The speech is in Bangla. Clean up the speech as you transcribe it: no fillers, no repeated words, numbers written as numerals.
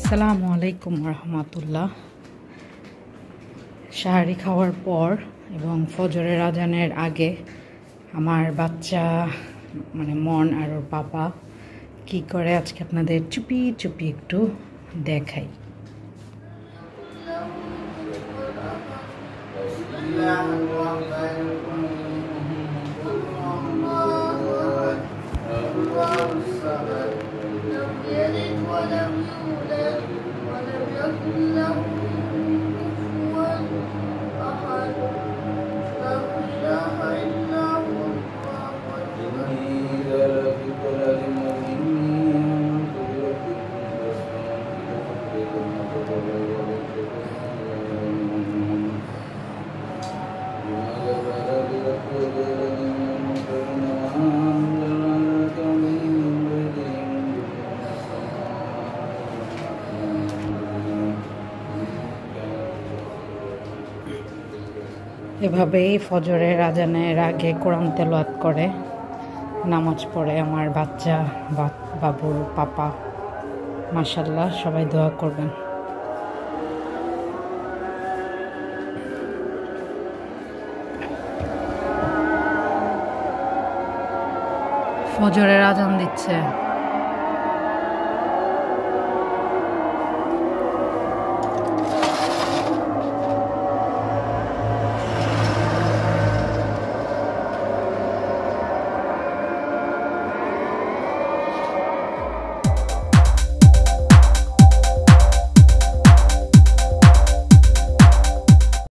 আসসালামু আলাইকুম রহমতুল্লাহ। সাহারি খাওয়ার পর এবং ফজরের আজানের আগে আমার বাচ্চা মন আর ওর পাপা কি করে আজকে আপনাদের চুপি চুপি একটু দেখাই। এভাবেই ফজরের আজানের আগে কোরআন তেলাওয়াত করে নামাজ পড়ে আমার বাচ্চা বাবুর পাপা। মাশাআল্লাহ, সবাই দোয়া করবেন। ফজরের আজান দিচ্ছে।